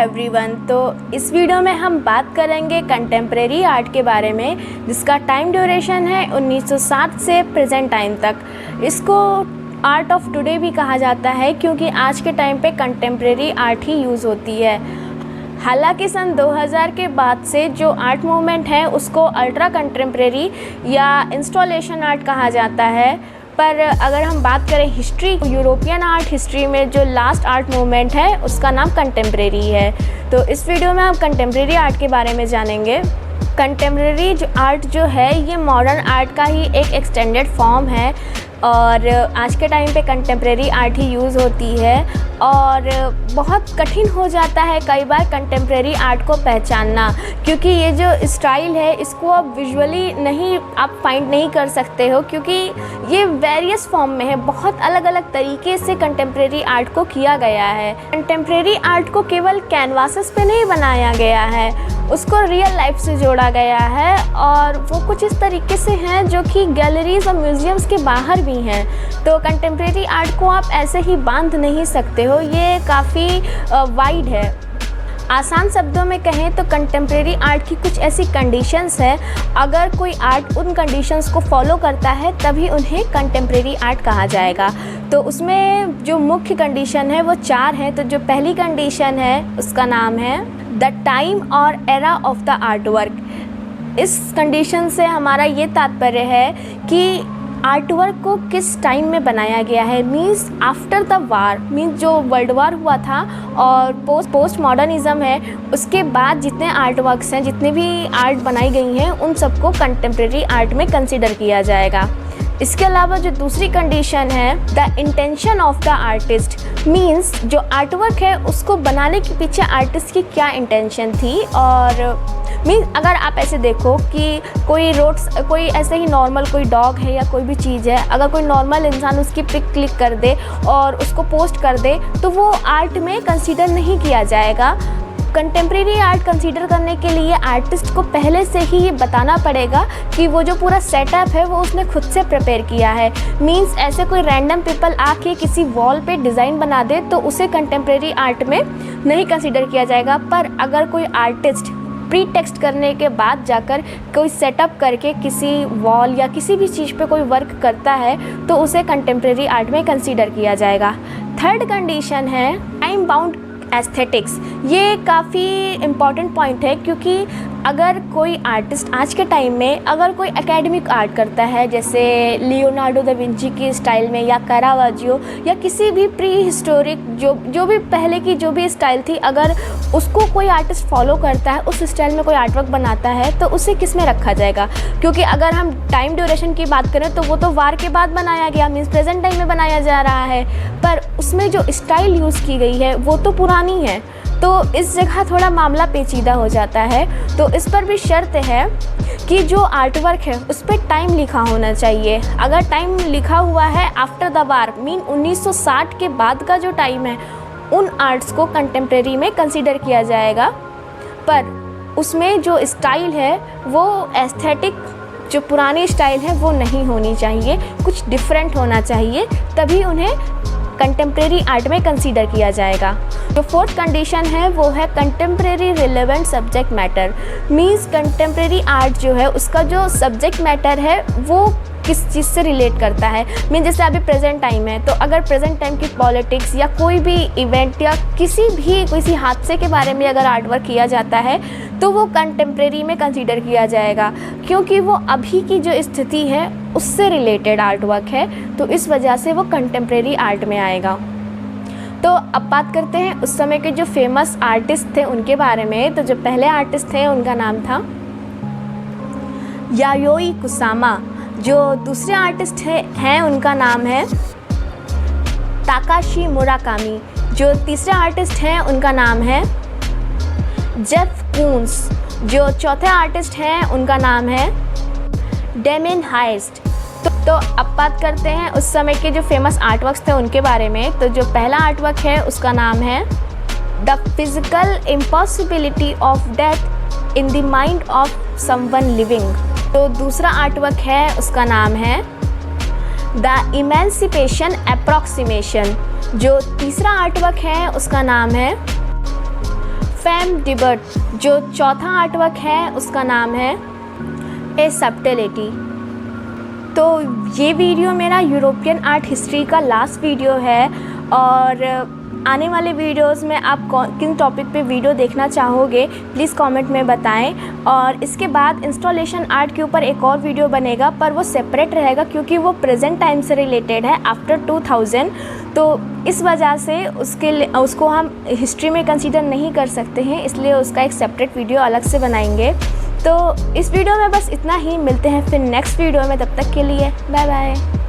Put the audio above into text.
Everyone. तो इस video में हम बात करेंगे कंटेम्प्रेरी आर्ट के बारे में, जिसका टाइम ड्यूरेशन है 1960 से प्रेजेंट टाइम तक। इसको आर्ट ऑफ टुडे भी कहा जाता है क्योंकि आज के टाइम पे कंटेम्प्रेरी आर्ट ही यूज़ होती है। हालांकि सन 2000 के बाद से जो आर्ट मूवमेंट है उसको अल्ट्रा कंटेम्प्रेरी या इंस्टॉलेशन आर्ट कहा जाता है। पर अगर हम बात करें हिस्ट्री, यूरोपियन आर्ट हिस्ट्री में जो लास्ट आर्ट मूवमेंट है उसका नाम कंटेम्प्रेरी है। तो इस वीडियो में हम कंटेम्प्रेरी आर्ट के बारे में जानेंगे। कंटेम्प्रेरी आर्ट जो है ये मॉडर्न आर्ट का ही एक एक्सटेंडेड फॉर्म है और आज के टाइम पे कंटेम्प्रेरी आर्ट ही यूज़ होती है और बहुत कठिन हो जाता है कई बार कंटेम्प्रेरी आर्ट को पहचानना, क्योंकि ये जो स्टाइल है इसको आप विजुअली नहीं आप फाइंड नहीं कर सकते हो, क्योंकि ये वेरियस फॉर्म में है। बहुत अलग अलग तरीके से कंटेम्प्रेरी आर्ट को किया गया है। कंटेम्प्रेरी आर्ट को केवल कैनवासेस पे नहीं बनाया गया है, उसको रियल लाइफ से जोड़ा गया है और वो कुछ इस तरीके से हैं जो कि गैलरीज और म्यूज़ियम्स के बाहर भी हैं। तो कंटेम्प्रेरी आर्ट को आप ऐसे ही बांध नहीं सकते हो, ये काफ़ी वाइड है। आसान शब्दों में कहें तो कंटेम्प्रेरी आर्ट की कुछ ऐसी कंडीशंस है, अगर कोई आर्ट उन कंडीशंस को फॉलो करता है तभी उन्हें कंटेम्प्रेरी आर्ट कहा जाएगा। तो उसमें जो मुख्य कंडीशन है वो 4 हैं। तो जो पहली कंडीशन है उसका नाम है द टाइम और era of the art work. इस कंडीशन से हमारा ये तात्पर्य है कि आर्ट वर्क को किस टाइम में बनाया गया है, means after the war, means जो वर्ल्ड वार हुआ था और पोस्ट मॉडर्निज़म है उसके बाद जितने आर्ट वर्क्स हैं, जितने भी आर्ट बनाई गई हैं, उन सबको कंटेम्प्रेरी आर्ट में कंसिडर किया जाएगा। इसके अलावा जो दूसरी कंडीशन है the intention of the artist, means जो आर्ट वर्क है उसको बनाने के पीछे आर्टिस्ट की क्या इंटेंशन थी। और मीन्स अगर आप ऐसे देखो कि कोई ऐसे ही नॉर्मल कोई डॉग है या कोई भी चीज़ है, अगर कोई नॉर्मल इंसान उसकी पिक क्लिक कर दे और उसको पोस्ट कर दे तो वो आर्ट में कंसीडर नहीं किया जाएगा। कंटेम्प्रेरी आर्ट कंसीडर करने के लिए आर्टिस्ट को पहले से ही ये बताना पड़ेगा कि वो जो पूरा सेटअप है वो उसने खुद से प्रिपेयर किया है। मींस ऐसे कोई रैंडम पीपल आके किसी वॉल पे डिज़ाइन बना दे तो उसे कंटेम्प्रेरी आर्ट में नहीं कंसीडर किया जाएगा। पर अगर कोई आर्टिस्ट प्री टेक्स्ट करने के बाद जाकर कोई सेटअप करके किसी वॉल या किसी भी चीज़ पे कोई वर्क करता है तो उसे कंटेम्प्रेरी आर्ट में कंसीडर किया जाएगा। थर्ड कंडीशन है टाइम बाउंड एस्थेटिक्स। ये काफ़ी इम्पॉर्टेंट पॉइंट है, क्योंकि अगर कोई आर्टिस्ट आज के टाइम में अगर कोई एकेडमिक आर्ट करता है, जैसे लियोनार्डो दा विंची की स्टाइल में या कारावाजियो या किसी भी प्री हिस्टोरिक जो भी पहले की जो भी स्टाइल थी, अगर उसको कोई आर्टिस्ट फॉलो करता है, उस स्टाइल में कोई आर्टवर्क बनाता है तो उसे किस में रखा जाएगा। क्योंकि अगर हम टाइम ड्यूरेशन की बात करें तो वो तो वार के बाद बनाया गया, मीन्स प्रेजेंट टाइम में बनाया जा रहा है, पर उसमें जो स्टाइल यूज़ की गई है वो तो पुरानी है। तो इस जगह थोड़ा मामला पेचीदा हो जाता है। तो इस पर भी शर्त है कि जो आर्टवर्क है उस पर टाइम लिखा होना चाहिए। अगर टाइम लिखा हुआ है आफ्टर द वार, मीन 1960 के बाद का जो टाइम है, उन आर्ट्स को कंटेम्प्रेरी में कंसीडर किया जाएगा। पर उसमें जो स्टाइल है वो एस्थेटिक जो पुरानी स्टाइल है वो नहीं होनी चाहिए, कुछ डिफरेंट होना चाहिए, तभी उन्हें कंटेम्प्रेरी आर्ट में कंसीडर किया जाएगा। जो फोर्थ कंडीशन है वो है contemporary relevant subject matter. Means contemporary art जो है उसका जो सब्जेक्ट मैटर है वो किस चीज़ से रिलेट करता है। मीन जैसे अभी प्रेजेंट टाइम है तो अगर प्रेजेंट टाइम की पॉलिटिक्स या कोई भी इवेंट या किसी हादसे के बारे में अगर आर्ट वर्क किया जाता है तो वो कंटेम्प्रेरी में कंसीडर किया जाएगा, क्योंकि वो अभी की जो स्थिति है उससे रिलेटेड आर्ट वर्क है, तो इस वजह से वो कंटेम्प्रेरी आर्ट में आएगा। तो अब बात करते हैं उस समय के जो फेमस आर्टिस्ट थे उनके बारे में। तो जो पहले आर्टिस्ट थे उनका नाम था यायोई कुसामा। जो दूसरे आर्टिस्ट हैं उनका नाम है ताकाशी मुराकामी। जो तीसरे आर्टिस्ट हैं उनका नाम है जेफ कून्स। जो चौथे आर्टिस्ट हैं उनका नाम है डेमिन हाइस्ट। तो अब बात करते हैं उस समय के जो फेमस आर्टवर्क्स थे उनके बारे में। तो जो पहला आर्टवर्क है उसका नाम है the physical impossibility of death in the mind of someone living. तो दूसरा आर्टवर्क है उसका नाम है द इमेंसिपेशन अप्रॉक्सीमेशन। जो तीसरा आर्टवर्क है उसका नाम है फेम डिबर्ट जो चौथा आर्टवर्क है उसका नाम है ए सबटिलिटी। तो ये वीडियो मेरा यूरोपियन आर्ट हिस्ट्री का लास्ट वीडियो है और आने वाले वीडियोस में आप किन टॉपिक पे वीडियो देखना चाहोगे प्लीज़ कमेंट में बताएं। और इसके बाद इंस्टॉलेशन आर्ट के ऊपर एक और वीडियो बनेगा, पर वो सेपरेट रहेगा क्योंकि वो प्रेजेंट टाइम से रिलेटेड है आफ्टर 2000। तो इस वजह से उसको हम हिस्ट्री में कंसीडर नहीं कर सकते हैं, इसलिए उसका एक सेपरेट वीडियो अलग से बनाएंगे। तो इस वीडियो में बस इतना ही, मिलते हैं फिर नेक्स्ट वीडियो में, तब तक के लिए बाय बाय।